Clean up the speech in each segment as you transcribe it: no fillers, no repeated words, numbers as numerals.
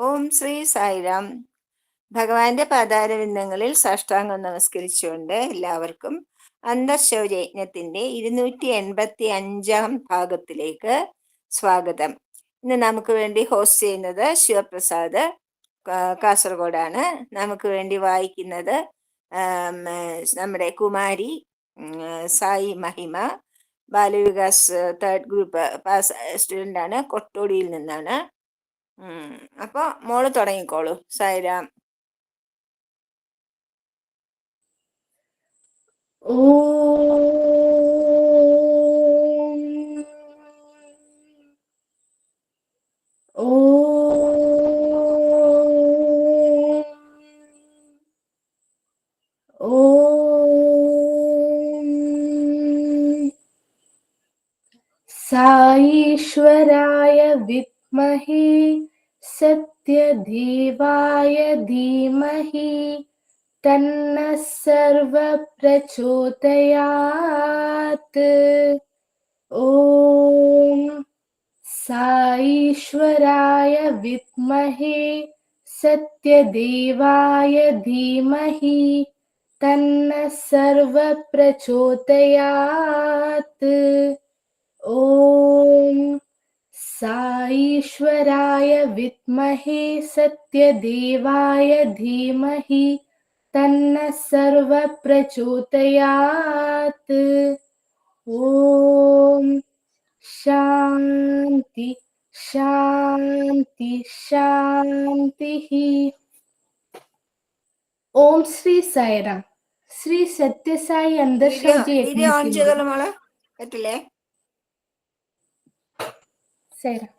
ഓം ശ്രീ സായിരാം. ഭഗവാന്റെ പാതാരവിന്ദങ്ങളിൽ സാഷ്ടാംഗം നമസ്കരിച്ചുകൊണ്ട് എല്ലാവർക്കും അന്തർശൗര്യജ്ഞത്തിന്റെ 285 ഭാഗത്തിലേക്ക് സ്വാഗതം. ഇന്ന് നമുക്ക് വേണ്ടി ഹോസ്റ്റ് ചെയ്യുന്നത് ശിവപ്രസാദ് കാസർഗോഡാണ്. നമുക്ക് വേണ്ടി വായിക്കുന്നത് നമ്മുടെ കുമാരി സായി മഹിമ, ബാലവികാസ് തേർഡ് ഗ്രൂപ്പ് സ്റ്റുഡൻ്റ് ആണ്, കൊട്ടോടിയിൽ നിന്നാണ്. അപ്പൊ മോള് തുടങ്ങിക്കോളൂ. സായിരാം. साईश्वराय विद्महे सत्यदेवाय धीमहि तन्नः सर्वः प्रचोदयात्। ॐ साईश्वराय विद्महे सत्यदेवाय धीमहि तन्नः सर्वः प्रचोदयात्। ॐ साईश्वराय विद्महे सत्यदेवाय धीमहि तन्नः सर्वः प्रचोदयात्। ॐ शान्ति शान्ति शान्तिः. ഓം ശ്രീ സായിറാം. ശ്രീ സത്യസായി അന്തർശൗര്യ വീഡിയോ ഓൺ ചെയ്തോളൂ മോള്. പറ്റില്ലേ? സായിറാം.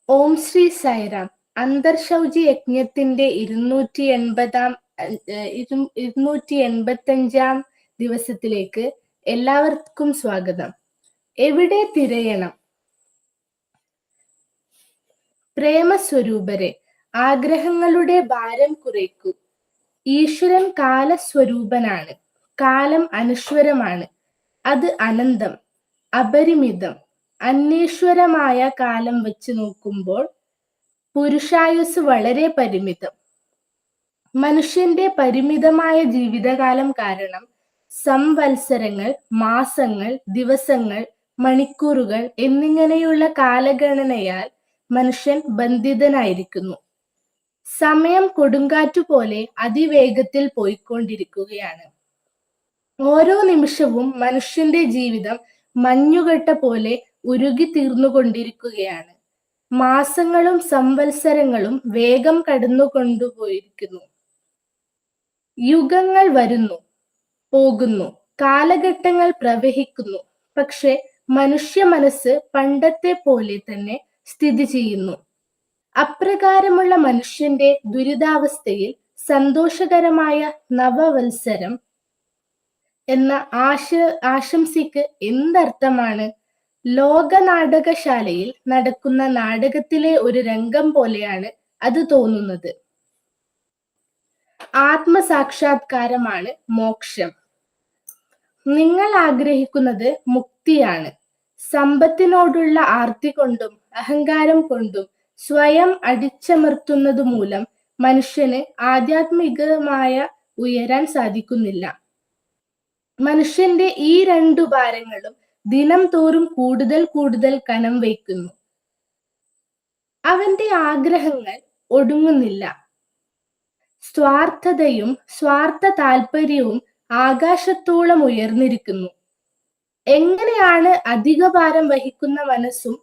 ഓം ശ്രീ സായിറാം. അന്തർശൗചി യജ്ഞത്തിന്റെ 285 ദിവസത്തിലേക്ക് എല്ലാവർക്കും സ്വാഗതം. എവിടെ തിരയണം? പ്രേമസ്വരൂപരെ, ആഗ്രഹങ്ങളുടെ ഭാരം കുറയ്ക്കൂ. ഈശ്വരൻ കാലസ്വരൂപനാണ്. കാലം അനശ്വരമാണ്. അത് അനന്തം, അപരിമിതം. അന്വേശ്വരമായ കാലം വെച്ച് നോക്കുമ്പോൾ പുരുഷായുസ് വളരെ പരിമിതം. മനുഷ്യന്റെ പരിമിതമായ ജീവിതകാലം കാരണം സംവത്സരങ്ങൾ, മാസങ്ങൾ, ദിവസങ്ങൾ, മണിക്കൂറുകൾ എന്നിങ്ങനെയുള്ള കാലഗണനയാൽ മനുഷ്യൻ ബന്ധിതനായിരിക്കുന്നു. സമയം കൊടുങ്കാറ്റുപോലെ അതിവേഗത്തിൽ പോയിക്കൊണ്ടിരിക്കുകയാണ്. ഓരോ നിമിഷവും മനുഷ്യന്റെ ജീവിതം മഞ്ഞുകട്ട പോലെ ഉരുകി തീർന്നുകൊണ്ടിരിക്കുകയാണ്. മാസങ്ങളും സംവത്സരങ്ങളും വേഗം കടന്നുകൊണ്ടുപോയിരിക്കുന്നു. യുഗങ്ങൾ വരുന്നു, പോകുന്നു, കാലഘട്ടങ്ങൾ പ്രവഹിക്കുന്നു. പക്ഷെ മനുഷ്യ മനസ്സ് പണ്ടത്തെ പോലെ തന്നെ സ്ഥിതി ചെയ്യുന്നു. അപ്രകാരമുള്ള മനുഷ്യന്റെ ദുരിതാവസ്ഥയിൽ സന്തോഷകരമായ നവവത്സരം എന്ന ആശംസയ്ക്ക് എന്തർത്ഥമാണ്? ലോക നാടകശാലയിൽ നടക്കുന്ന നാടകത്തിലെ ഒരു രംഗം പോലെയാണ് അത് തോന്നുന്നത്. ആത്മസാക്ഷാത്കാരമാണ് മോക്ഷം. നിങ്ങൾ ആഗ്രഹിക്കുന്നത് മുക്തിയാണ്. സമ്പത്തിനോടുള്ള ആർത്തി കൊണ്ടും അഹങ്കാരം കൊണ്ടും സ്വയം അടിച്ചമർത്തുന്നത് മൂലം മനുഷ്യന് ആധ്യാത്മികമായ ഉയരാൻ സാധിക്കുന്നില്ല. മനുഷ്യന്റെ ഈ രണ്ടു ഭാരങ്ങളും ദിനം തോറും കൂടുതൽ കൂടുതൽ കനം വയ്ക്കുന്നു. അവന്റെ ആഗ്രഹങ്ങൾ ഒടുങ്ങുന്നില്ല. സ്വാർത്ഥതയും സ്വാർത്ഥ താല്പര്യവും ആകാശത്തോളം ഉയർന്നിരിക്കുന്നു. എങ്ങനെയാണ് അധിക ഭാരം വഹിക്കുന്ന മനസ്സും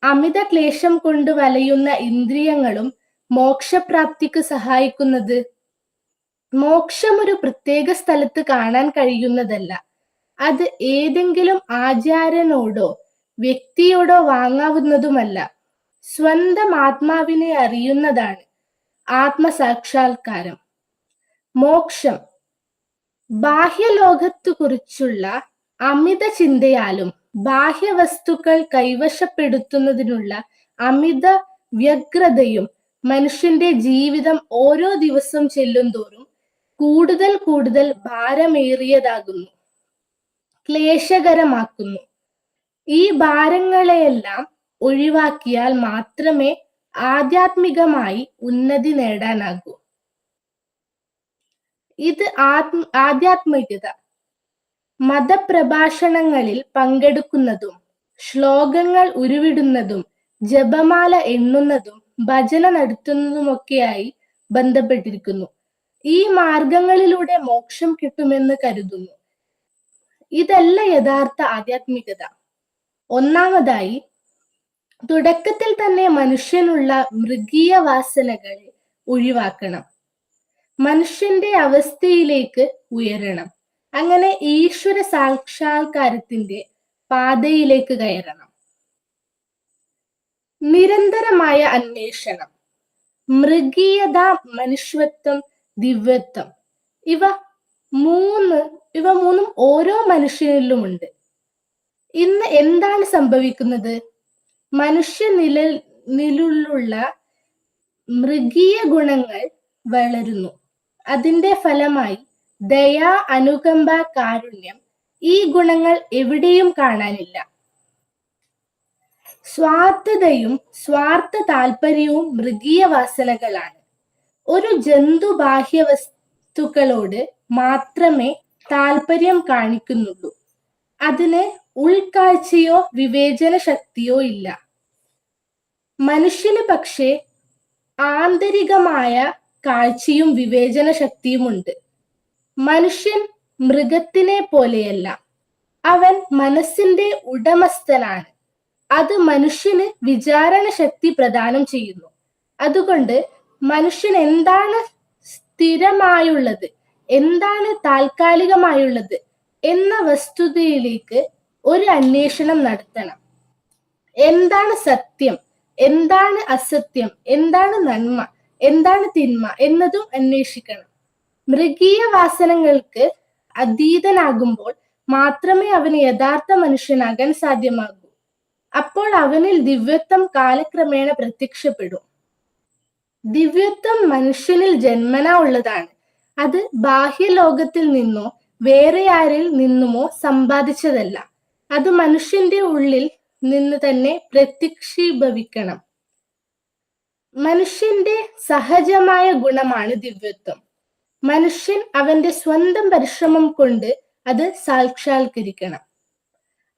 അമിത ക്ലേശം കൊണ്ട് വലയുന്ന ഇന്ദ്രിയങ്ങളും മോക്ഷപ്രാപ്തിക്ക് സഹായിക്കുന്നത്? മോക്ഷം ഒരു പ്രത്യേക സ്ഥലത്ത് കാണാൻ കഴിയുന്നതല്ല. അത് ഏതെങ്കിലും ആചാര്യനോടോ വ്യക്തിയോടോ വാങ്ങാവുന്നതുമല്ല. സ്വന്തം ആത്മാവിനെ അറിയുന്നതാണ് ആത്മസാക്ഷാത്കാരം. മോക്ഷം ബാഹ്യലോകത്തെക്കുറിച്ചുള്ള അമിത ചിന്തയാലും ബാഹ്യവസ്തുക്കൾ കൈവശപ്പെടുത്തുന്നതിനുള്ള അമിത വ്യഗ്രതയും മനുഷ്യന്റെ ജീവിതം ഓരോ ദിവസം ചെല്ലുന്തോറും കൂടുതൽ കൂടുതൽ ഭാരമേറിയതാകുന്നു, ക്ലേശകരമാക്കുന്നു. ഈ ഭാരങ്ങളെയെല്ലാം ഒഴിവാക്കിയാൽ മാത്രമേ ആധ്യാത്മികമായി ഉന്നതി നേടാനാകൂ. ഇത് ആധ്യാത്മികത. മതപ്രഭാഷണങ്ങളിൽ പങ്കെടുക്കുന്നതും ശ്ലോകങ്ങൾ ഉരുവിടുന്നതും ജപമാല എണ്ണുന്നതും ഭജന നടത്തുന്നതുമൊക്കെയായി ബന്ധപ്പെട്ടിരിക്കുന്നു. ഈ മാർഗങ്ങളിലൂടെ മോക്ഷം കിട്ടുമെന്ന് കരുതുന്നു. ഇതല്ല യഥാർത്ഥ ആധ്യാത്മികത. ഒന്നാമതായി, തുടക്കത്തിൽ തന്നെ മനുഷ്യനുള്ള മൃഗീയ വാസനകളെ ഒഴിവാക്കണം. മനുഷ്യന്റെ അവസ്ഥയിലേക്ക് ഉയരണം. അങ്ങനെ ഈശ്വര സാക്ഷാത്കാരത്തിന്റെ പാതയിലേക്ക് കയറണം. നിരന്തരമായ അന്വേഷണം. മൃഗീയത, മനുഷ്യത്വം, ദിവ്യത്വം, ഇവ മൂന്നും ഓരോ മനുഷ്യനിലുമുണ്ട്. ഇന്ന് എന്താണ് സംഭവിക്കുന്നത്? മനുഷ്യനിലുള്ള മൃഗീയ ഗുണങ്ങൾ വളരുന്നു. അതിന്റെ ഫലമായി ദയ, അനുകമ്പ, കാരുണ്യം, ഈ ഗുണങ്ങൾ എവിടെയും കാണാനില്ല. സ്വാർത്ഥതയും സ്വാർത്ഥ താല്പര്യവും മൃഗീയ വാസനകളാണ്. ഒരു ജന്തു ബാഹ്യ വസ്തുക്കളോട് മാത്രമേ താല്പര്യം കാണിക്കുന്നുള്ളൂ. അതിന് ഉൾക്കാഴ്ചയോ വിവേചന ശക്തിയോ ഇല്ല. മനുഷ്യന് പക്ഷേ ആന്തരികമായ കാഴ്ചയും വിവേചന ശക്തിയുമുണ്ട്. മനുഷ്യൻ മൃഗത്തിനെ പോലെയല്ല. അവൻ മനസ്സിന്റെ ഉടമസ്ഥനാണ്. അത് മനുഷ്യന് വിചാരണ ശക്തി പ്രദാനം ചെയ്യുന്നു. അതുകൊണ്ട് മനുഷ്യൻ എന്താണ് സ്ഥിരമായുള്ളത്, എന്താണ് താൽക്കാലികമായുള്ളത് എന്ന വസ്തുതയിലേക്ക് ഒരു അന്വേഷണം നടത്തണം. എന്താണ് സത്യം, എന്താണ് അസത്യം, എന്താണ് നന്മ, എന്താണ് തിന്മ എന്നതും അന്വേഷിക്കണം. മൃഗീയ വാസനകൾക്ക് അതീതനാകുമ്പോൾ മാത്രമേ അവന് യഥാർത്ഥ മനുഷ്യനാകാൻ സാധ്യമാകൂ. അപ്പോൾ അവനിൽ ദിവ്യത്വം കാലക്രമേണ പ്രത്യക്ഷപ്പെടും. ദിവ്യത്വം മനുഷ്യനിൽ ജന്മനാ ഉള്ളതാണ്. അത് ബാഹ്യലോകത്തിൽ നിന്നോ വേറെ ആരിൽ നിന്നുമോ സമ്പാദിച്ചതല്ല. അത് മനുഷ്യന്റെ ഉള്ളിൽ നിന്ന് തന്നെ പ്രത്യക്ഷീഭവിക്കണം. മനുഷ്യന്റെ സഹജമായ ഗുണമാണ് ദിവ്യത്വം. മനുഷ്യൻ അവന്റെ സ്വന്തം പരിശ്രമം കൊണ്ട് അത് സാക്ഷാത്കരിക്കണം.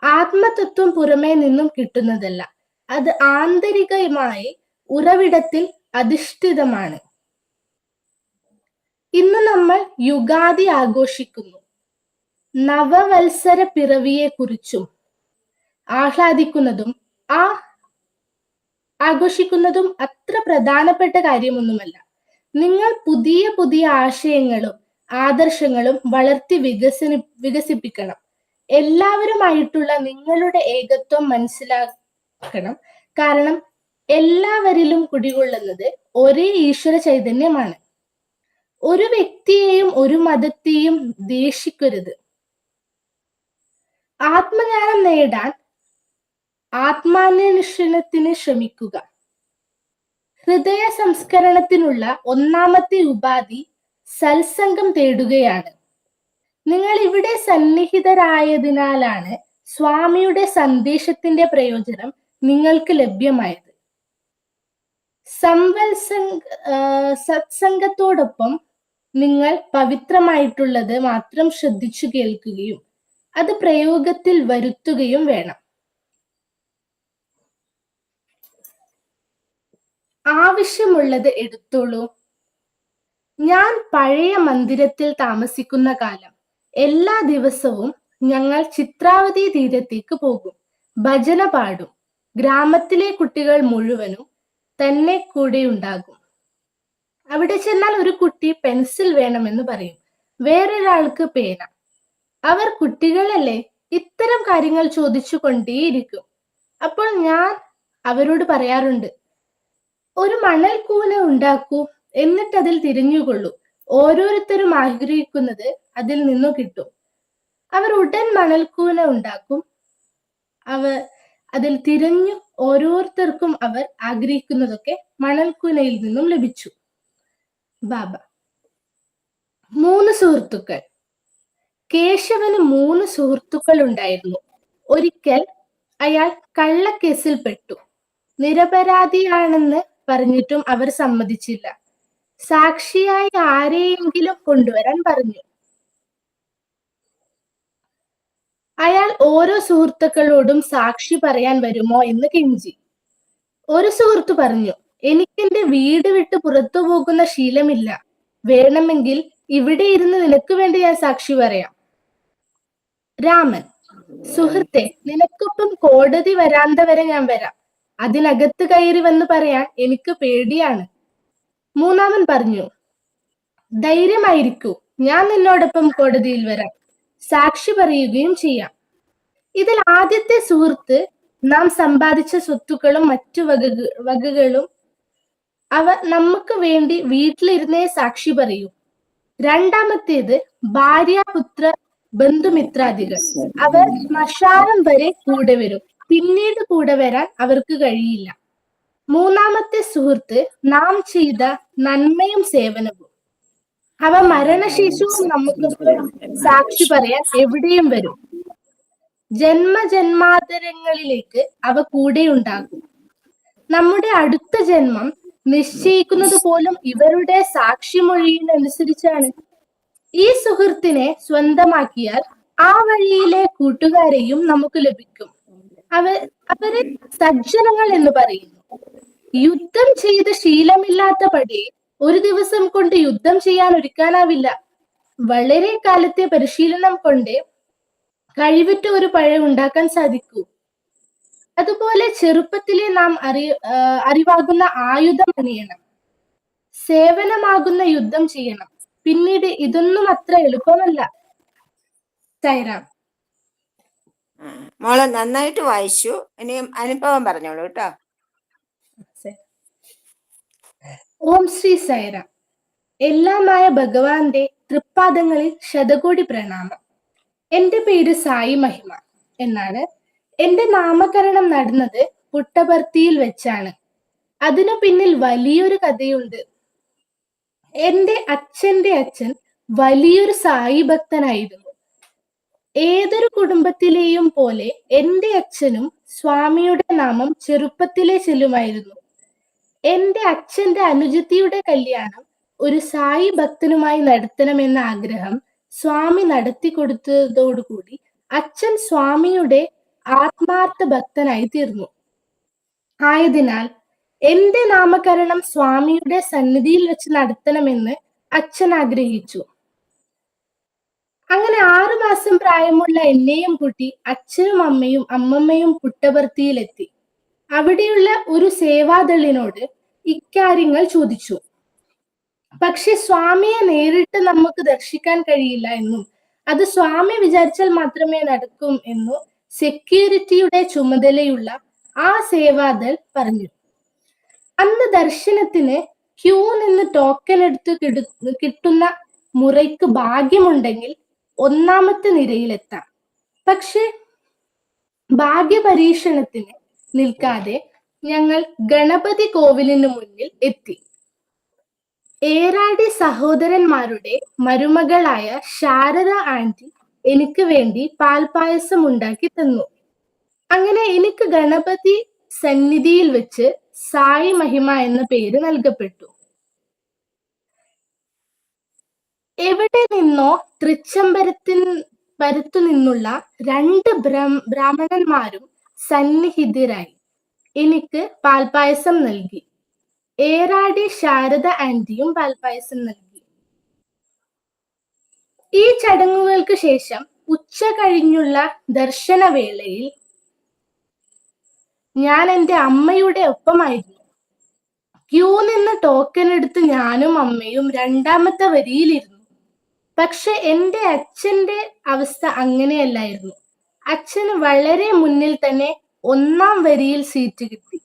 ആത്മതത്വം പുറമേ നിന്നും കിട്ടുന്നതല്ല. അത് ആന്തരികമായി ഉറവിടത്തിൽ അധിഷ്ഠിതമാണ്. ഇന്ന് നമ്മൾ യുഗാദി ആഘോഷിക്കുന്നു. നവവത്സര പിറവിയെ കുറിച്ചും ആഘോഷിക്കുന്നതും അത്ര പ്രധാനപ്പെട്ട കാര്യമൊന്നുമല്ല. നിങ്ങൾ പുതിയ പുതിയ ആശയങ്ങളും ആദർശങ്ങളും വളർത്തി വികസിപ്പിക്കണം. എല്ലാവരുമായിട്ടുള്ള നിങ്ങളുടെ ഏകത്വം മനസ്സിലാക്കണം. കാരണം എല്ലാവരിലും കുടികൊള്ളുന്നത് ഒരേ ഈശ്വര ചൈതന്യമാണ്. ഒരു വ്യക്തിയെയും ഒരു മതത്തെയും ദ്വേഷിക്കരുത്. ആത്മജ്ഞാനം നേടാൻ ആത്മാന്വേഷണത്തിന് ശ്രമിക്കുക. ഹൃദയ സംസ്കരണത്തിനുള്ള ഒന്നാമത്തെ ഉപാധി സത്സംഗം തേടുകയാണ്. നിങ്ങൾ ഇവിടെ സന്നിഹിതരായതിനാലാണ് സ്വാമിയുടെ സന്ദേശത്തിന്റെ പ്രയോജനം നിങ്ങൾക്ക് ലഭ്യമായത്. സത്സംഗത്തോടൊപ്പം നിങ്ങൾ പവിത്രമായിട്ടുള്ളത് മാത്രം ശ്രദ്ധിച്ചു കേൾക്കുകയും അത് പ്രയോഗത്തിൽ വരുത്തുകയും വേണം. ആവശ്യമുള്ളത് എടുത്തോളൂ. ഞാൻ പഴയ മന്ദിരത്തിൽ താമസിക്കുന്ന കാലം എല്ലാ ദിവസവും ഞങ്ങൾ ചിത്രാവതി തീരത്തേക്ക് പോകും. ഭജന പാടും. ഗ്രാമത്തിലെ കുട്ടികൾ മുഴുവനും തന്നെ കൂടെ ഉണ്ടാകും. അവിടെ ചെന്നാൽ ഒരു കുട്ടി പെൻസിൽ വേണമെന്ന് പറയും, വേറൊരാൾക്ക് പേന. അവർ കുട്ടികളല്ലേ, ഇത്തരം കാര്യങ്ങൾ ചോദിച്ചു കൊണ്ടേയിരിക്കും. അപ്പോൾ ഞാൻ അവരോട് പറയാറുണ്ട്, ഒരു മണൽക്കൂന ഉണ്ടാക്കൂ, എന്നിട്ട് അതിൽ തിരിഞ്ഞുകൊള്ളൂ. ഓരോരുത്തരും ആഗ്രഹിക്കുന്നത് അതിൽ നിന്നു കിട്ടും. അവർ ഉടൻ മണൽക്കൂന ഉണ്ടാക്കും. അതിൽ തിരഞ്ഞു ഓരോരുത്തർക്കും അവർ ആഗ്രഹിക്കുന്നതൊക്കെ മണൽക്കൂനയിൽ നിന്നും ലഭിച്ചു. ബാബ. 3 സുഹൃത്തുക്കൾ. കേശവന് 3 സുഹൃത്തുക്കൾ ഉണ്ടായിരുന്നു. ഒരിക്കൽ അയാൾ കള്ളക്കേസിൽ പെട്ടു. നിരപരാധിയാണെന്ന് പറഞ്ഞിട്ടും അവർ സമ്മതിച്ചില്ല. സാക്ഷിയായി ആരെയെങ്കിലും കൊണ്ടുവരാൻ പറഞ്ഞു. അയാൾ ഓരോ സുഹൃത്തുക്കളോടും സാക്ഷി പറയാൻ വരുമോ എന്ന് കെഞ്ചി. ഒരു സുഹൃത്ത് പറഞ്ഞു, എനിക്കെന്റെ വീട് വിട്ട് പുറത്തു പോകുന്ന ശീലമില്ല. വേണമെങ്കിൽ ഇവിടെ ഇരുന്ന് നിനക്ക് വേണ്ടി ഞാൻ സാക്ഷി പറയാം. രാമൻ, സുഹൃത്തെ, നിനക്കൊപ്പം കോടതി വരാന്ത വരെ ഞാൻ വരാം. അതിനകത്ത് കയറി വന്ന് പറയാൻ എനിക്ക് പേടിയാണ്. മൂന്നാമൻ പറഞ്ഞു, ധൈര്യമായിരിക്കൂ, ഞാൻ നിന്നോടൊപ്പം കോടതിയിൽ വരാം. സാക്ഷി പറയുകയും ചെയ്യാം. ഇതിൽ ആദ്യത്തെ സുഹൃത്ത് നാം സമ്പാദിച്ച സ്വത്തുക്കളും മറ്റു വകകളും അവ നമുക്ക് വേണ്ടി വീട്ടിലിരുന്നേ സാക്ഷി പറയൂ. രണ്ടാമത്തേത് ഭാര്യ, പുത്ര, ബന്ധുമിത്രാദികൾ. അവർ ശ്മശാനം വരെ കൂടെ വരും. പിന്നീട് കൂടെ വരാൻ അവർക്ക് കഴിയില്ല. മൂന്നാമത്തെ സുഹൃത്ത് നാം ചെയ്ത നന്മയും സേവനവും. അവ മരണശേഷവും നമുക്കൊപ്പം സാക്ഷി പറയാൻ എവിടെയും വരും. ജന്മജന്മാന്തരങ്ങളിലേക്ക് അവ കൂടെ ഉണ്ടാകും. നമ്മുടെ അടുത്ത ജന്മം നിശ്ചയിക്കുന്നത് പോലും ഇവരുടെ സാക്ഷിമൊഴിയിനനുസരിച്ചാണ്. ഈ സുഹൃത്തിനെ സ്വന്തമാക്കിയാൽ ആ വഴിയിലെ കൂട്ടുകാരെയും നമുക്ക് ലഭിക്കും. അവരെ സജ്ജനങ്ങൾ എന്ന് പറയുന്നു. യുദ്ധം ചെയ്ത് ശീലമില്ലാത്ത പടയെ ഒരു ദിവസം കൊണ്ട് യുദ്ധം ചെയ്യാൻ ഒരുക്കാനാവില്ല. വളരെ കാലത്തെ പരിശീലനം കൊണ്ട് കഴിവുറ്റ ഒരു പഴ ഉണ്ടാക്കാൻ സാധിക്കൂ. അതുപോലെ ചെറുപ്പത്തിലെ നാം അറിവാകുന്ന ആയുധം അണിയണം. സേവനമാകുന്ന യുദ്ധം ചെയ്യണം. പിന്നീട് ഇതൊന്നും അത്ര എളുപ്പമല്ല. സൈറാം. മോളെ നന്നായിട്ട് വായിച്ചു. ഇനി അനുഭവം പറഞ്ഞോളൂ കേട്ടോ. ഓം ശ്രീ സൈറാം. എല്ലാമായ ഭഗവാന്റെ തൃപ്പാദങ്ങളിൽ ശതകോടി പ്രണാമം. എന്റെ പേര് സായി മഹിമ എന്നാണ്. എന്റെ നാമകരണം നടന്നത് പുട്ടപർത്തിയിൽ വെച്ചാണ്. അതിനു പിന്നിൽ വലിയൊരു കഥയുണ്ട്. എന്റെ അച്ഛന്റെ അച്ഛൻ വലിയൊരു സായി ഭക്തനായിരുന്നു. ഏതൊരു കുടുംബത്തിലെയും പോലെ എന്റെ അച്ഛനും സ്വാമിയുടെ നാമം ചെറുപ്പത്തിലെ ചെല്ലുമായിരുന്നു. എന്റെ അച്ഛന്റെ അനുജത്തിയുടെ കല്യാണം ഒരു സായി ഭക്തനുമായി നടത്തണമെന്ന ആഗ്രഹം സ്വാമി നടത്തി കൊടുത്തതോടുകൂടി അച്ഛൻ സ്വാമിയുടെ ആത്മാർത്ഥ ഭക്തനായി തീർന്നു. ആയതിനാൽ എന്റെ നാമകരണം സ്വാമിയുടെ സന്നിധിയിൽ വെച്ച് നടത്തണമെന്ന് അച്ഛൻ ആഗ്രഹിച്ചു. അങ്ങനെ 6 മാസം പ്രായമുള്ള എന്നെയും കൂട്ടി അച്ഛനും അമ്മയും അമ്മമ്മയും പുട്ടപർത്തിയിലെത്തി. അവിടെയുള്ള ഒരു സേവാദളിനോട് ഇക്കാര്യങ്ങൾ ചോദിച്ചു. പക്ഷെ സ്വാമിയെ നേരിട്ട് നമുക്ക് ദർശിക്കാൻ കഴിയില്ല എന്നും അത് സ്വാമി വിചാരിച്ചാൽ മാത്രമേ നടക്കും എന്നും സെക്യൂരിറ്റിയുടെ ചുമതലയുള്ള ആ സേവാദൾ പറഞ്ഞു. അന്ന് ദർശനത്തിന് ക്യൂ നിന്ന് ടോക്കൺ എടുത്ത് കിട്ടുന്ന മുറയ്ക്ക് ഭാഗ്യമുണ്ടെങ്കിൽ 1ാമത്തെ നിരയിലെത്താം. പക്ഷെ ഭാഗ്യപരീക്ഷണത്തിന് നിൽക്കാതെ ഞങ്ങൾ ഗണപതി കോവിലിന് മുന്നിൽ എത്തി. ഏറാടി സഹോദരന്മാരുടെ മരുമകളായ ശാരദ ആന്റി എനിക്ക് വേണ്ടി പാൽപായസം ഉണ്ടാക്കി തന്നു. അങ്ങനെ എനിക്ക് ഗണപതി സന്നിധിയിൽ വെച്ച് സായി മഹിമ എന്ന പേര് നൽകപ്പെട്ടു. എവിടെ നിന്നോ തൃച്ചംബരത്തു നിന്നുള്ള 2 ബ്രാഹ്മണന്മാരും സന്നിഹിതരായി എനിക്ക് പാൽപായസം നൽകി. ഏറാടി ശാരദ ആന്റിയും പാൽപായസം നൽകി. ഈ ചടങ്ങുകൾക്ക് ശേഷം ഉച്ച കഴിഞ്ഞുള്ള ദർശനവേളയിൽ ഞാൻ എൻ്റെ അമ്മയുടെ ഒപ്പമായിരുന്നു. ക്യൂ നിന്ന് ടോക്കൺ എടുത്ത് ഞാനും അമ്മയും 2ാമത്തെ വരിയിലിരുന്നു. പക്ഷെ എൻ്റെ അച്ഛന്റെ അവസ്ഥ അങ്ങനെയല്ലായിരുന്നു. അച്ഛന് വളരെ മുന്നിൽ തന്നെ 1ാം വരിയിൽ സീറ്റ് കിട്ടി.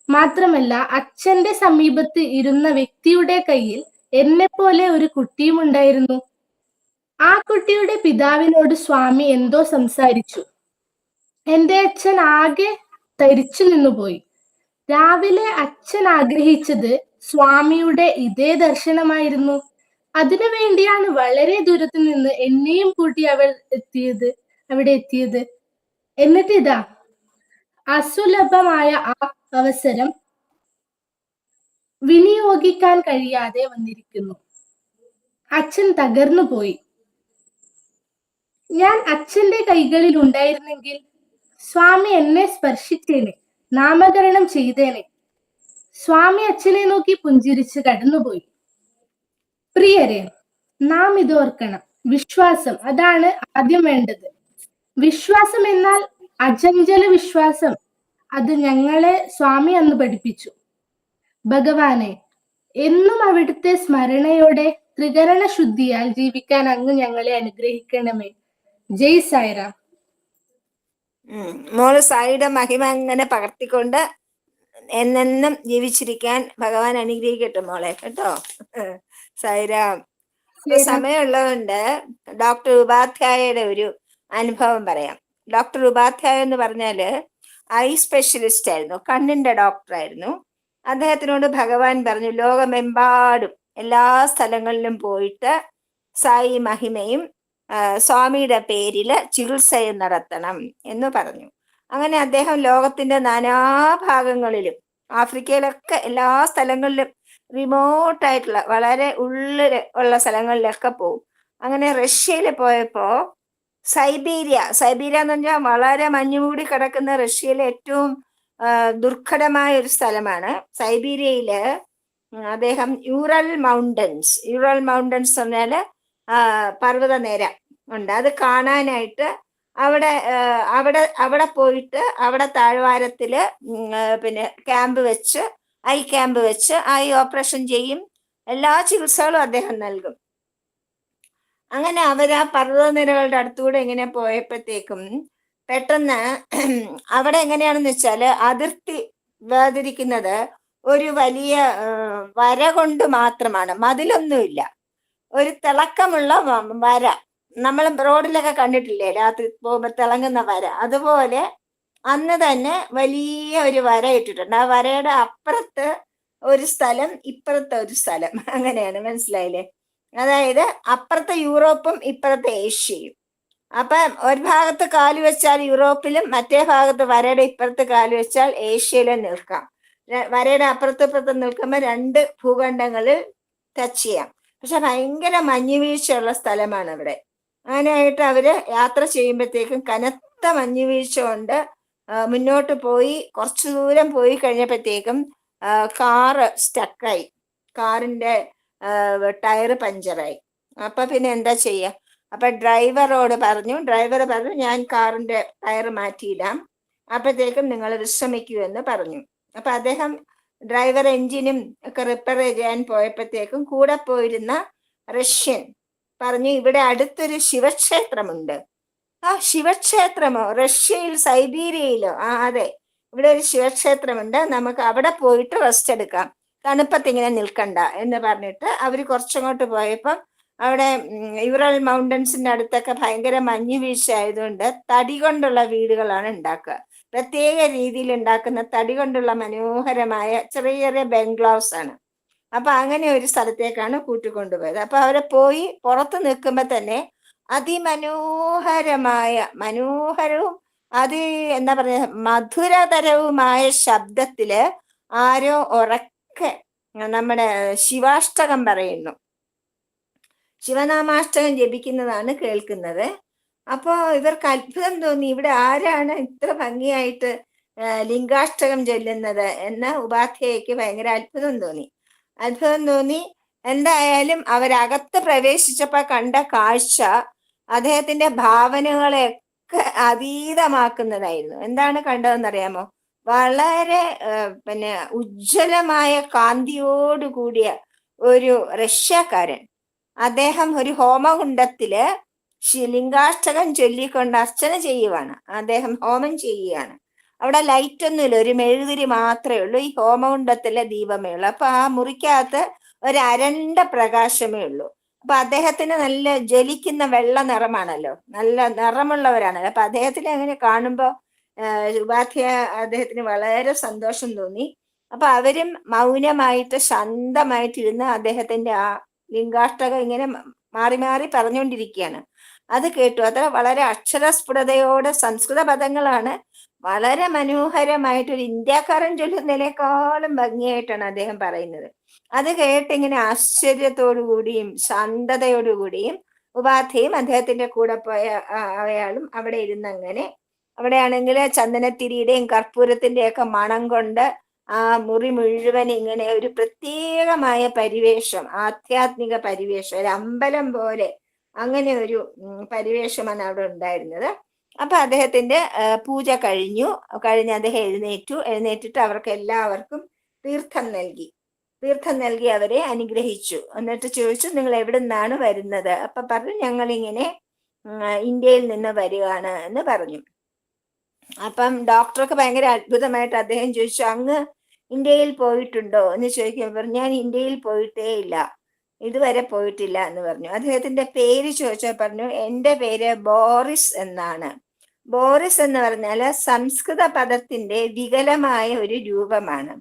മാത്രമല്ല അച്ഛന്റെ സമീപത്ത് ഇരുന്ന വ്യക്തിയുടെ കയ്യിൽ എന്നെപ്പോലെ ഒരു കുട്ടിയും ഉണ്ടായിരുന്നു. ആ കുട്ടിയുടെ പിതാവിനോട് സ്വാമി എന്തോ സംസാരിച്ചു. എൻ്റെ അച്ഛൻ ആകെ തരിച്ചു നിന്നുപോയി. രാവിലെ അച്ഛൻ ആഗ്രഹിച്ചത് സ്വാമിയുടെ ഇതേ ദർശനമായിരുന്നു. അതിനു വേണ്ടിയാണ് വളരെ ദൂരത്ത് നിന്ന് എന്നെയും കൂട്ടി അവിടെ എത്തിയത്. എന്നിട്ട് ഇതാ അസുലഭമായ ആ അവസരം വിനിയോഗിക്കാൻ കഴിയാതെ വന്നിരിക്കുന്നു. അച്ഛൻ തകർന്നുപോയി. ഞാൻ അച്ഛന്റെ കൈകളിൽ ഉണ്ടായിരുന്നെങ്കിൽ സ്വാമി എന്നെ സ്പർശിച്ചേനെ, നാമകരണം ചെയ്തേനെ. സ്വാമി അച്ഛനെ നോക്കി പുഞ്ചിരിച്ച് കടന്നുപോയി. പ്രിയരെ, നാം ഇത് ഓർക്കണം. വിശ്വാസം, അതാണ് ആദ്യം വേണ്ടത്. വിശ്വാസം എന്നാൽ അചഞ്ചല വിശ്വാസം. അത് ഞങ്ങളെ സ്വാമി അന്ന് പഠിപ്പിച്ചു. ഭഗവാനെ, എന്നും അവിടുത്തെ സ്മരണയോടെ ത്രികരണ ശുദ്ധിയാൽ ജീവിക്കാൻ അങ്ങ് ഞങ്ങളെ അനുഗ്രഹിക്കണമേ. ജയ് സായിറാം. മോള് സായിയുടെ മഹിമ അങ്ങനെ പകർത്തിക്കൊണ്ട് എന്നെന്നും ജീവിച്ചിരിക്കാൻ ഭഗവാൻ അനുഗ്രഹിക്കട്ടെ മോളെ, കേട്ടോ. സായിരാം. ഇപ്പൊ സമയമുള്ളതുകൊണ്ട് ഡോക്ടർ ഉപാധ്യായയുടെ ഒരു അനുഭവം പറയാം. ഡോക്ടർ ഉപാധ്യായ എന്ന് പറഞ്ഞാല് ഐ സ്പെഷ്യലിസ്റ്റ് ആയിരുന്നു, കണ്ണിന്റെ ഡോക്ടറായിരുന്നു. അദ്ദേഹത്തിനോട് ഭഗവാൻ പറഞ്ഞു, ലോകമെമ്പാടും എല്ലാ സ്ഥലങ്ങളിലും പോയിട്ട് സായി മഹിമയും സ്വാമിയുടെ പേരില് ചികിത്സയും നടത്തണം എന്ന് പറഞ്ഞു. അങ്ങനെ അദ്ദേഹം ലോകത്തിന്റെ നാനാഭാഗങ്ങളിലും, ആഫ്രിക്കയിലൊക്കെ എല്ലാ സ്ഥലങ്ങളിലും, റിമോട്ടായിട്ടുള്ള വളരെ ഉള്ളിൽ ഉള്ള സ്ഥലങ്ങളിലൊക്കെ പോകും. അങ്ങനെ റഷ്യയിൽ പോയപ്പോ സൈബീരിയ എന്ന് പറഞ്ഞാൽ വളരെ മഞ്ഞുമൂടി കിടക്കുന്ന റഷ്യയിലെ ഏറ്റവും ദുർഘടമായ ഒരു സ്ഥലമാണ് സൈബീരിയയില്. അദ്ദേഹം യൂറൽ മൗണ്ടൻസ് പറഞ്ഞാല് പർവ്വതനിര ഉണ്ട്. അത് കാണാനായിട്ട് അവിടെ പോയിട്ട് അവിടെ താഴ്വാരത്തില് പിന്നെ ഐ ക്യാമ്പ് വെച്ച് ഐ ഓപ്പറേഷൻ ചെയ്യും. എല്ലാ ചികിത്സകളും അദ്ദേഹം നൽകും. അങ്ങനെ അവർ ആ പർവ്വതനിരകളുടെ അടുത്തൂടെ ഇങ്ങനെ പോയപ്പോഴത്തേക്കും പെട്ടെന്ന് അവിടെ എങ്ങനെയാണെന്ന് വെച്ചാൽ അതിർത്തി വേർതിരിക്കുന്നത് ഒരു വലിയ വര കൊണ്ട് മാത്രമാണ്, മതിലൊന്നുമില്ല. ഒരു തിളക്കമുള്ള വര, നമ്മൾ റോഡിലൊക്കെ കണ്ടിട്ടില്ലേ രാത്രി പോകുമ്പോൾ തിളങ്ങുന്ന വര, അതുപോലെ അന്ന് തന്നെ വലിയ ഒരു വര ഇട്ടിട്ടുണ്ട്. ആ വരയുടെ അപ്പുറത്ത് ഒരു സ്ഥലം, ഇപ്പുറത്തെ ഒരു സ്ഥലം, അങ്ങനെയാണ്, മനസ്സിലായില്ലേ? അതായത് അപ്പുറത്തെ യൂറോപ്പും ഇപ്പുറത്തെ ഏഷ്യയും. അപ്പൊ ഒരു ഭാഗത്ത് കാല് വെച്ചാൽ യൂറോപ്പിലും മറ്റേ ഭാഗത്ത് വരയുടെ ഇപ്പുറത്ത് കാല് വെച്ചാൽ ഏഷ്യയിലും നിൽക്കാം. വരയുടെ അപ്പുറത്ത് നിൽക്കുമ്പോൾ രണ്ട് ഭൂഖണ്ഡങ്ങളിൽ ടച്ച് ചെയ്യാം. പക്ഷെ ഭയങ്കര മഞ്ഞുവീഴ്ചയുള്ള സ്ഥലമാണ് അവിടെ. അങ്ങനെയായിട്ട് അവര് യാത്ര ചെയ്യുമ്പോഴത്തേക്കും കനത്ത മഞ്ഞുവീഴ്ച കൊണ്ട് മുന്നോട്ട് പോയി കുറച്ചു ദൂരം പോയി കഴിഞ്ഞപ്പോഴത്തേക്കും കാറ് സ്റ്റക്കായി, കാറിന്റെ ടയർ പഞ്ചറായി. അപ്പൊ പിന്നെ എന്താ ചെയ്യുക? അപ്പൊ ഡ്രൈവർ പറഞ്ഞു ഞാൻ കാറിന്റെ ടയർ മാറ്റിയിടാം, അപ്പോഴത്തേക്കും നിങ്ങൾ വിശ്രമിക്കൂ എന്ന് പറഞ്ഞു. അപ്പൊ അദ്ദേഹം ഡ്രൈവർ എഞ്ചിനും ഒക്കെ റിപ്പയർ ചെയ്യാൻ പോയപ്പോഴത്തേക്കും കൂടെ പോയിരുന്ന റഷ്യൻ പറഞ്ഞു, ഇവിടെ അടുത്തൊരു ശിവക്ഷേത്രമുണ്ട്. ആ, ശിവക്ഷേത്രമോ? റഷ്യയിൽ സൈബീരിയയിലോ? ആ അതെ, ഇവിടെ ഒരു ശിവക്ഷേത്രമുണ്ട്, നമുക്ക് അവിടെ പോയിട്ട് റെസ്റ്റ് എടുക്കാം, തണുപ്പത്തിങ്ങനെ നിൽക്കണ്ട എന്ന് പറഞ്ഞിട്ട് അവർ കുറച്ചങ്ങോട്ട് പോയപ്പം അവിടെ യൂറൽ മൗണ്ടൻസിന്റെ അടുത്തൊക്കെ ഭയങ്കര മഞ്ഞു വീഴ്ച ആയതുകൊണ്ട് തടി കൊണ്ടുള്ള വീടുകളാണ് ഉണ്ടാക്കുക. പ്രത്യേക രീതിയിൽ ഉണ്ടാക്കുന്ന തടി കൊണ്ടുള്ള മനോഹരമായ ചെറിയ ചെറിയ ബംഗ്ലാവ്സ് ആണ്. അപ്പൊ അങ്ങനെ ഒരു സ്ഥലത്തേക്കാണ് കൂട്ടിക്കൊണ്ടുപോയത്. അപ്പൊ അവരെ പോയി പുറത്ത് നിൽക്കുമ്പോ തന്നെ മനോഹരവും എന്താ പറയുക, മധുരതരവുമായ ശബ്ദത്തില് ആരോ ഉറക്കെ നമ്മുടെ ശിവാഷ്ടകം പറയുന്നു, ശിവനാമാഷ്ടകം ജപിക്കുന്നതാണ് കേൾക്കുന്നത്. അപ്പോ ഇവർക്ക് അത്ഭുതം തോന്നി, ഇവിടെ ആരാണ് ഇത്ര ഭംഗിയായിട്ട് ലിംഗാഷ്ടകം ചൊല്ലുന്നത് എന്ന് ഉപാധ്യായക്ക് ഭയങ്കര അത്ഭുതം തോന്നി. എന്തായാലും അവരകത്ത് പ്രവേശിച്ചപ്പോ കണ്ട കാഴ്ച അദ്ദേഹത്തിന്റെ ഭാവനകളെയൊക്കെ അതീതമാക്കുന്നതായിരുന്നു. എന്താണ് കണ്ടതെന്നറിയാമോ? വളരെ ഉജ്ജ്വലമായ കാന്തിയോടുകൂടിയ ഒരു റഷ്യക്കാരൻ. അദ്ദേഹം ഒരു ഹോമകുണ്ടത്തില് ലിംഗാഷ്ടകം ചൊല്ലിക്കൊണ്ട് അർച്ചന ചെയ്യുവാണ്. അദ്ദേഹം ഹോമം ചെയ്യുകയാണ്. അവിടെ ലൈറ്റ് ഒന്നുമില്ല, ഒരു മെഴുകുതിരി മാത്രമേ ഉള്ളൂ, ഈ ഹോമകുണ്ടത്തിലെ ദീപമേ ഉള്ളൂ. അപ്പൊ ആ മുറിക്കകത്ത് ഒരു അരണ്ട പ്രകാശമേ ഉള്ളൂ. അപ്പൊ അദ്ദേഹത്തിന് നല്ല ജ്വലിക്കുന്ന വെള്ള നിറമാണല്ലോ, നല്ല നിറമുള്ളവരാണല്ലോ. അപ്പൊ അദ്ദേഹത്തിന് അങ്ങനെ കാണുമ്പോ ഉപാധ്യായ അദ്ദേഹത്തിന് വളരെ സന്തോഷം തോന്നി. അപ്പൊ അവരും മൗനമായിട്ട് ശാന്തമായിട്ടിരുന്ന് അദ്ദേഹത്തിന്റെ ആ ലിംഗാഷ്ടകം ഇങ്ങനെ മാറി മാറി പറഞ്ഞുകൊണ്ടിരിക്കുകയാണ്. അത് കേട്ടു. അത് വളരെ അക്ഷരസ്ഫുടതയോടെ സംസ്കൃത പദങ്ങളാണ്, വളരെ മനോഹരമായിട്ടൊരു ഇന്ത്യക്കാരൻ ചൊല്ലുന്നതിനേക്കാളും ഭംഗിയായിട്ടാണ് അദ്ദേഹം പറയുന്നത്. അത് കേട്ട് ഇങ്ങനെ ആശ്ചര്യത്തോടു കൂടിയും ശാന്തതയോടുകൂടിയും ഉപാധ്യയും അദ്ദേഹത്തിന്റെ കൂടെ പോയ അയാളും അവിടെ ഇരുന്നങ്ങനെ, അവിടെയാണെങ്കിൽ ചന്ദനത്തിരിയുടെയും കർപ്പൂരത്തിന്റെയും ഒക്കെ മണം കൊണ്ട് ആ മുറി മുഴുവൻ ഇങ്ങനെ ഒരു പ്രത്യേകമായ പരിവേഷം, ആധ്യാത്മിക പരിവേഷം, ഒരു അമ്പലം പോലെ അങ്ങനെ ഒരു പരിവേഷമാണ് അവിടെ ഉണ്ടായിരുന്നത്. അപ്പൊ അദ്ദേഹത്തിന്റെ പൂജ കഴിഞ്ഞ് അദ്ദേഹം എഴുന്നേറ്റിട്ട് അവർക്ക് എല്ലാവർക്കും തീർത്ഥം നൽകി അവരെ അനുഗ്രഹിച്ചു. എന്നിട്ട് ചോദിച്ചു, നിങ്ങൾ എവിടെ നിന്നാണ് വരുന്നത്? അപ്പൊ പറഞ്ഞു, ഞങ്ങളിങ്ങനെ ഇന്ത്യയിൽ നിന്ന് വരികയാണ് എന്ന് പറഞ്ഞു. അപ്പം ഡോക്ടർക്ക് ഭയങ്കര അത്ഭുതമായിട്ട് അദ്ദേഹം ചോദിച്ചു, അങ്ങ് ഇന്ത്യയിൽ പോയിട്ടുണ്ടോ എന്ന് ചോദിക്കുമ്പോൾ പറഞ്ഞു, ഞാൻ ഇന്ത്യയിൽ പോയിട്ടേ ഇല്ല, ഇതുവരെ പോയിട്ടില്ല എന്ന് പറഞ്ഞു. അദ്ദേഹത്തിന്റെ പേര് ചോദിച്ചാൽ പറഞ്ഞു, എൻ്റെ പേര് ബോറിസ് എന്നാണ്. ബോറിസ് എന്ന് പറഞ്ഞാൽ സംസ്കൃത പദത്തിന്റെ വികലമായ ഒരു രൂപമാണ്.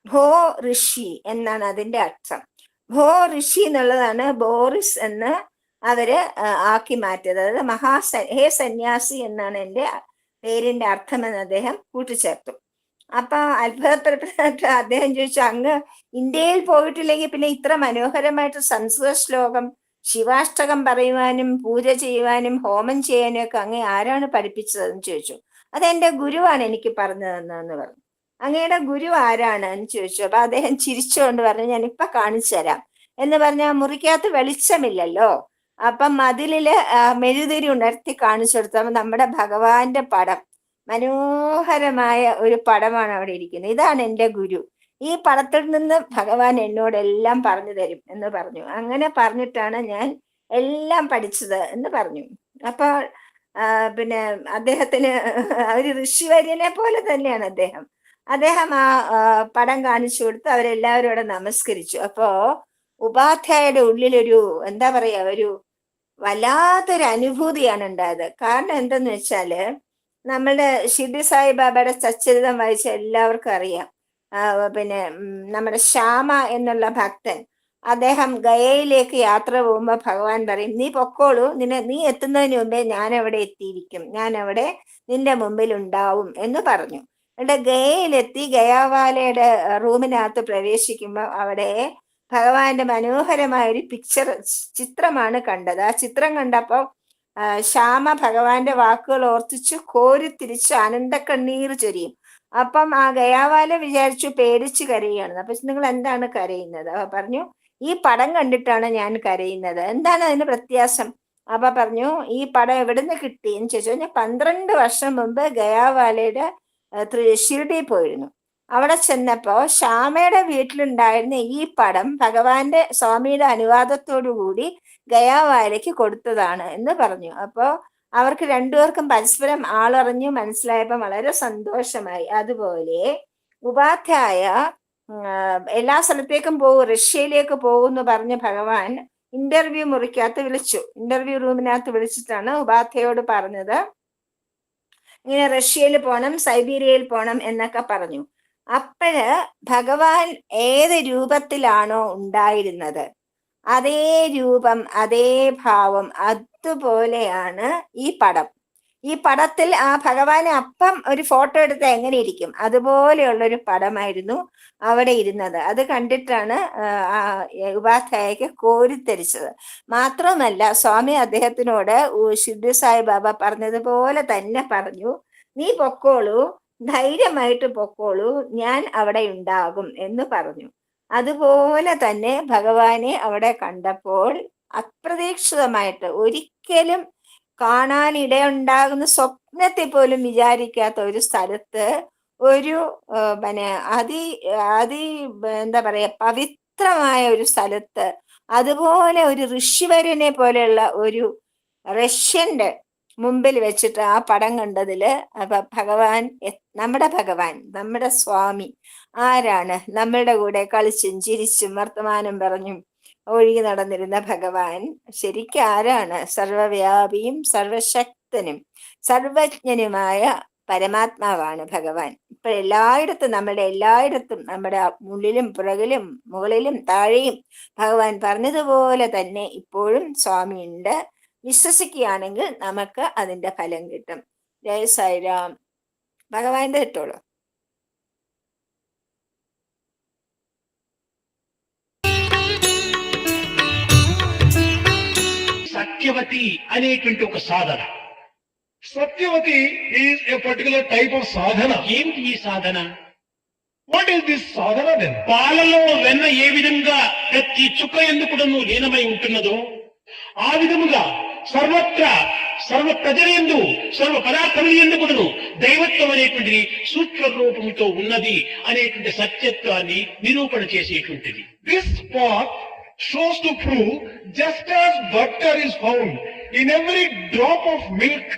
ഭോ ഋഷി എന്നാണ് അതിന്റെ അർത്ഥം. ഭോ ഋഷി എന്നുള്ളതാണ് ബോറിസ് എന്ന് അവര് ആക്കി മാറ്റിയത്. അതായത് ഹേ സന്യാസി എന്നാണ് എൻ്റെ പേരിന്റെ അർത്ഥമെന്ന് അദ്ദേഹം കൂട്ടിച്ചേർത്തു. അപ്പൊ അത്ഭുതപ്പെട്ടിട്ട് അദ്ദേഹം ചോദിച്ചു, അങ്ങ് ഇന്ത്യയിൽ പോയിട്ടില്ലെങ്കിൽ പിന്നെ ഇത്ര മനോഹരമായിട്ട് സംസ്കൃത ശ്ലോകം, ശിവാഷ്ടകം പറയുവാനും പൂജ ചെയ്യുവാനും ഹോമം ചെയ്യാനും ഒക്കെ അങ്ങ് ആരാണ് പഠിപ്പിച്ചതെന്ന് ചോദിച്ചു. അതെന്റെ ഗുരുവാണ് എനിക്ക് പറഞ്ഞു തന്നതെന്ന് പറഞ്ഞു. അങ്ങയുടെ ഗുരു ആരാണ് എന്ന് ചോദിച്ചു. അപ്പൊ അദ്ദേഹം ചിരിച്ചുകൊണ്ട് പറഞ്ഞു, ഞാനിപ്പൊ കാണിച്ചു തരാം എന്ന് പറഞ്ഞ മുറിക്കകത്ത് വെളിച്ചമില്ലല്ലോ, അപ്പം മതിലില് മെഴുതിരി ഉണർത്തി കാണിച്ചു കൊടുത്തപ്പോൾ നമ്മുടെ ഭഗവാന്റെ പടം, മനോഹരമായ ഒരു പടമാണ് അവിടെ ഇരിക്കുന്നത്. ഇതാണ് എൻ്റെ ഗുരു, ഈ പടത്തിൽ നിന്ന് ഭഗവാൻ എന്നോട് എല്ലാം പറഞ്ഞു തരും എന്ന് പറഞ്ഞു. അങ്ങനെ പറഞ്ഞിട്ടാണ് ഞാൻ എല്ലാം പഠിച്ചത് എന്ന് പറഞ്ഞു. അപ്പൊ പിന്നെ അദ്ദേഹത്തിന് ഒരു ഋഷിവര്യനെ പോലെ തന്നെയാണ് അദ്ദേഹം ആ പടം കാണിച്ചു കൊടുത്ത് അവരെല്ലാവരും അവിടെ നമസ്കരിച്ചു. അപ്പോ ഉപാധ്യായയുടെ ഉള്ളിലൊരു എന്താ പറയാ, ഒരു വല്ലാത്തൊരു അനുഭൂതിയാണ് ഉണ്ടായത്. കാരണം എന്തെന്ന് വെച്ചാല്, നമ്മളുടെ ഷിർഡി സായിബാബയുടെ സച്ചരിതം വായിച്ച എല്ലാവർക്കും അറിയാം. പിന്നെ നമ്മുടെ ശ്യാമ എന്നുള്ള ഭക്തൻ, അദ്ദേഹം ഗയയിലേക്ക് യാത്ര പോകുമ്പോൾ ഭഗവാൻ പറയും, നീ പൊക്കോളൂ, നീ എത്തുന്നതിന് മുമ്പേ ഞാൻ അവിടെ എത്തിയിരിക്കും, ഞാൻ അവിടെ നിന്റെ മുമ്പിൽ ഉണ്ടാവും എന്ന് പറഞ്ഞു. എന്നിട്ട് ഗയയിലെത്തി ഗയാവാലയുടെ റൂമിനകത്ത് പ്രവേശിക്കുമ്പോൾ അവിടെ ഭഗവാന്റെ മനോഹരമായ ഒരു ചിത്രമാണ് കണ്ടത്. ആ ചിത്രം കണ്ടപ്പോൾ ശ്യാമ ഭഗവാന്റെ വാക്കുകൾ ഓർത്തിച്ചു കോരിത്തിരിച്ച് ആനന്ദക്കണ്ണീർ ചൊരിയും. അപ്പം ആ ഗയാവാല വിചാരിച്ചു പേടിച്ച് കരയുകയാണ്. അപ്പൊ നിങ്ങൾ എന്താണ് കരയുന്നത്? അപ്പൊ പറഞ്ഞു, ഈ പടം കണ്ടിട്ടാണ് ഞാൻ കരയുന്നത്. എന്താണ് അതിന് വ്യത്യാസം? അപ്പൊ പറഞ്ഞു, ഈ പടം എവിടുന്ന് കിട്ടി എന്ന് ചോദിച്ചു. ഞാൻ 12 വർഷം മുമ്പ് ഗയാവാലയുടെ ഷിർഡി പോയിരുന്നു. അവിടെ ചെന്നപ്പോ ശ്യാമയുടെ വീട്ടിലുണ്ടായിരുന്ന ഈ പടം ഭഗവാന്റെ സ്വാമിയുടെ അനുവാദത്തോടു കൂടി ഗയാവാലയ്ക്ക് കൊടുത്തതാണ് എന്ന് പറഞ്ഞു. അപ്പോ അവർക്ക് രണ്ടുപേർക്കും പരസ്പരം ആളറിഞ്ഞു മനസ്സിലായപ്പോൾ വളരെ സന്തോഷമായി. അതുപോലെ ഉപാധ്യായ എല്ലാ സ്ഥലത്തേക്കും പോകും, റഷ്യയിലേക്ക് പോകുമെന്ന് പറഞ്ഞ് ഭഗവാൻ ഇന്റർവ്യൂ മുറിക്കകത്ത് വിളിച്ചു. ഇന്റർവ്യൂ റൂമിനകത്ത് വിളിച്ചിട്ടാണ് ഉപാധ്യായോട് പറഞ്ഞത്, ഇങ്ങനെ റഷ്യയിൽ പോണം, സൈബീരിയയിൽ പോണം എന്നൊക്കെ പറഞ്ഞു. അപ്പോഴ് ഭഗവാൻ ഏത് രൂപത്തിലാണോ ഉണ്ടായിരുന്നത്, അതേ രൂപം അതേ ഭാവം അതുപോലെയാണ് ഈ പടം. ഈ പടത്തിൽ ആ ഭഗവാനെ അപ്പം ഒരു ഫോട്ടോ എടുത്താൽ എങ്ങനെ ഇരിക്കും, അതുപോലെയുള്ളൊരു പടമായിരുന്നു അവിടെ ഇരുന്നത്. അത് കണ്ടിട്ടാണ് ഉപാധ്യായക്ക് കോരിത്തരിച്ചത്. മാത്രമല്ല സ്വാമി അദ്ദേഹത്തിനോട് ഷിർഡി സായിബാബ പറഞ്ഞതുപോലെ തന്നെ പറഞ്ഞു, നീ പൊക്കോളൂ, ധൈര്യമായിട്ട് പൊക്കോളൂ, ഞാൻ അവിടെ ഉണ്ടാകും എന്ന് പറഞ്ഞു. അതുപോലെ തന്നെ ഭഗവാനെ അവിടെ കണ്ടപ്പോൾ അപ്രതീക്ഷിതമായിട്ട്, ഒരിക്കലും കാണാനിടയുണ്ടാകുന്ന സ്വപ്നത്തിൽ പോലും വിചാരിക്കാത്ത ഒരു സ്ഥലത്ത്, ഒരു പിന്നെ എന്താ പറയാ പവിത്രമായ ഒരു സ്ഥലത്ത്, അതുപോലെ ഒരു ഋഷിവര്യനെ പോലെയുള്ള ഒരു റഷ്യന്റെ മുമ്പിൽ വെച്ചിട്ട് ആ പടം കണ്ടതില് ഭഗവാൻ, നമ്മുടെ സ്വാമി ആരാണ്, നമ്മളുടെ കൂടെ കളിച്ചും ചിരിച്ചും വർത്തമാനം പറഞ്ഞും ഒഴുകി നടന്നിരുന്ന ഭഗവാൻ ശരിക്കും ആരാണ്? സർവവ്യാപിയും സർവശക്തനും സർവജ്ഞനുമായ പരമാത്മാവാണ് ഭഗവാൻ. ഇപ്പൊ എല്ലായിടത്തും നമ്മുടെ ഉള്ളിലും പുറകിലും മുകളിലും താഴെയും ഭഗവാൻ പറഞ്ഞതുപോലെ തന്നെ ഇപ്പോഴും സ്വാമിയുണ്ട്. വിശ്വസിക്കുകയാണെങ്കിൽ നമുക്ക് അതിന്റെ ഫലം കിട്ടും. ജയ സായിരാം. ഭഗവാന്റെ ഇട്ടോളൂ. సత్యవతి అనేటువంటి ఒక సాధన. Satyavati is a particular type of sadhana. ఏమిటి ఈ సాధన? What is this sadhana then? పాలలో వెన్న ఏ విధంగా ప్రతి చుక్క ఎందుకును లీనమై ఉంటున్నదో ఆ విధముగా సర్వత్ర సర్వ ప్రజలందు సర్వ పదార్థముల ఎందుకును దైవత్వం అనేటువంటిది సూక్ష్మ రూపంతో ఉన్నది అనేటువంటి సత్యత్వాన్ని నిరూపణ చేసేటువంటిది. This path shows to prove just as butter is found in every drop of milk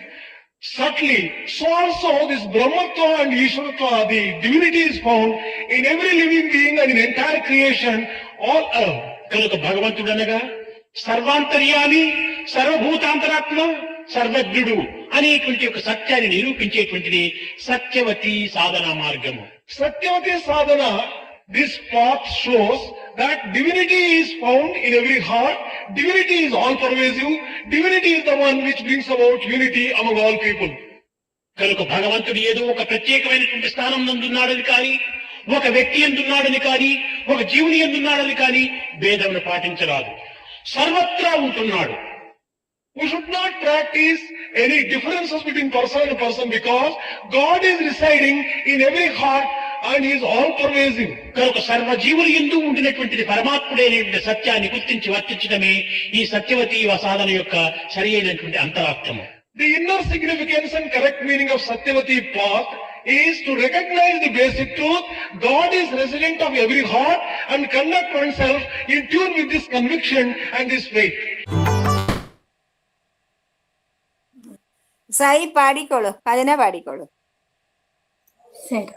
subtly, so also this Brahmatva and Ishwaratva, the divinity is found in every living being and in entire creation all around. కనుక భగవంతుడనగా సర్వాంతర్యామి సర్వభూతాంతరాత్మ సర్వజ్ఞుడు అనేటువంటి ఒక సత్యాన్ని నిరూపించేటువంటిది సత్యవతి సాధనా మార్గము. Satyavati sadhana, this path shows that divinity is found in every heart, divinity is all pervasive, divinity is the one which brings about unity among all people. కనుక భగవంతుడు ఏదో ఒక ప్రత్యేకమైనటువంటి స్థానం నందున్నాడని కానీ ఒక వ్యక్తి ఎందున్నాడని కానీ ఒక జీవుని ఎందున్నాడని కానీ భేదమును పాటించరాదు. సర్వత్రా ఉంటున్నాడు. We should not practice any differences between person and person because God is residing in every heart and he is all pervasive. కనుక సర్వజీవులు ఎందు ఉండినటువంటిది పరమాత్ముడైనటువంటి సత్యాన్ని గుర్తించి వర్తించడమే ఈ సత్యవతి సాధన యొక్క సరి అయినటువంటి అంతరార్థము. The inner significance and correct meaning of Satyavati path is to recognize the basic truth. God is resident of every heart and conduct oneself in tune with this conviction and this faith. Sai പാടിക്കോളൂ, ഭജന പാടിക്കോളൂ. ശരി.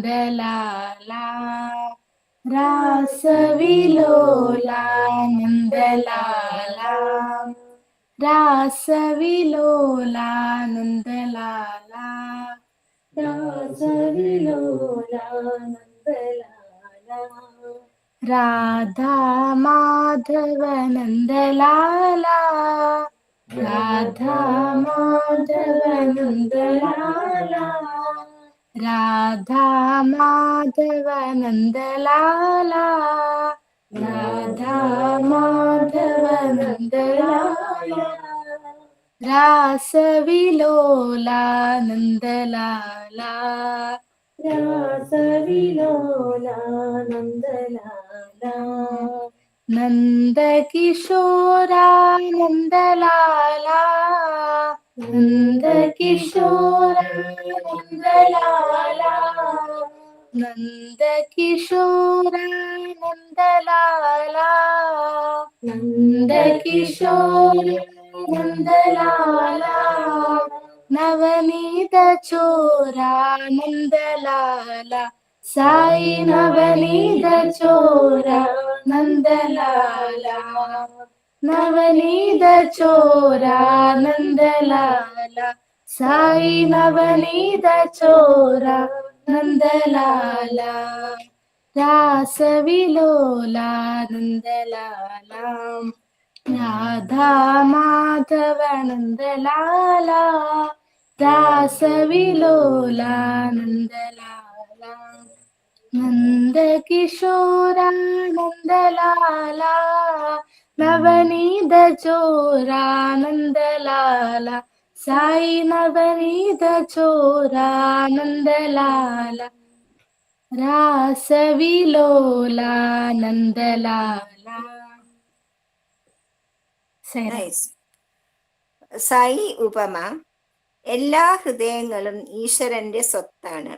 രാസവിലോലാനന്ദലാലാ രാസവിലോലാനന്ദലാലാ രാസവിലോലാനന്ദലാലാ രാസവിലോലാനന്ദലാലാ Radha Madhava നന്ദലാലാ Radha Madhava നന്ദലാലാ Radha Madhava നന്ദലാലാ Radha Madhava നന്ദലാലാ രാസവിലോലാ നന്ദലാലാ രാസവിലോലാനന്ദലാലാ നന്ദകിശോരാനന്ദലാലാ നന്ദകിശോരാനന്ദലാലാ നന്ദകിശോരാനന്ദലാലാ നന്ദകിശോരാനന്ദലാലാ Navaneetha ചോരാനന്ദലാലാ Sai Navaneetha ചോരാനന്ദലാലാ Navaneetha ചോരാനന്ദലാലാ Sai Navaneetha ചോരാനന്ദലാലാ രാസവിലോലാനന്ദലാലാ Radha Madhava നന്ദലാലാ രാസവിലോലാനന്ദലാലാ നന്ദകിശോരാനന്ദലാലാ Navaneetha ചോരാനന്ദലാലാ Sai Navaneetha ചോരാനന്ദലാലാ രാസവിലോലാനന്ദലാലാ. Nice. Sai ഉപമ. എല്ലാ ഹൃദയങ്ങളും ഈശ്വരന്റെ സ്വത്താണ്,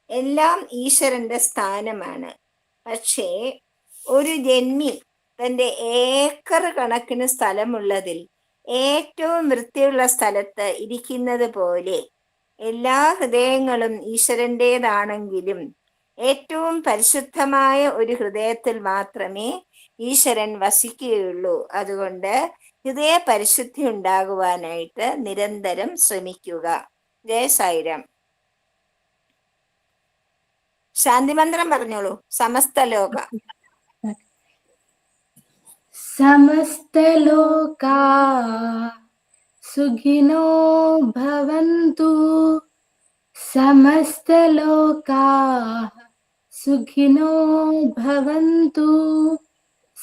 എല്ലാം ഈശ്വരന്റെ സ്ഥാനമാണ്. പക്ഷേ ഒരു ജന്മി തൻ്റെ ഏക്കർ കണക്കിന് സ്ഥലമുള്ളതിൽ ഏറ്റവും വൃത്തിയുള്ള സ്ഥലത്ത് ഇരിക്കുന്നത് പോലെ എല്ലാ ഹൃദയങ്ങളും ഈശ്വരൻ്റേതാണെങ്കിലും ഏറ്റവും പരിശുദ്ധമായ ഒരു ഹൃദയത്തിൽ മാത്രമേ ഈശ്വരൻ വസിക്കുകയുള്ളൂ. അതുകൊണ്ട് ഹൃദയ പരിശുദ്ധി ഉണ്ടാകുവാനായിട്ട് നിരന്തരം ശ്രമിക്കുക. ജയ സായിരാം. ശാന്തിമന്ത്രം പറഞ്ഞോളൂ. സമസ്ത ലോക സമസ്തലോകാ സുഖിനോ ഭവന്തു. സമസ്തലോകാ സുഖിനോ ഭവന്തു.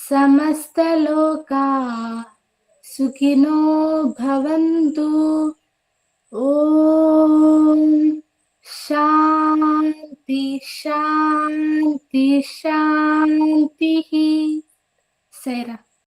സമസ്തലോകാ സുഖിനോ ഭവന്തു. ഓം ശാന്തി ശാന്തി ശാന്തി. സൈറ.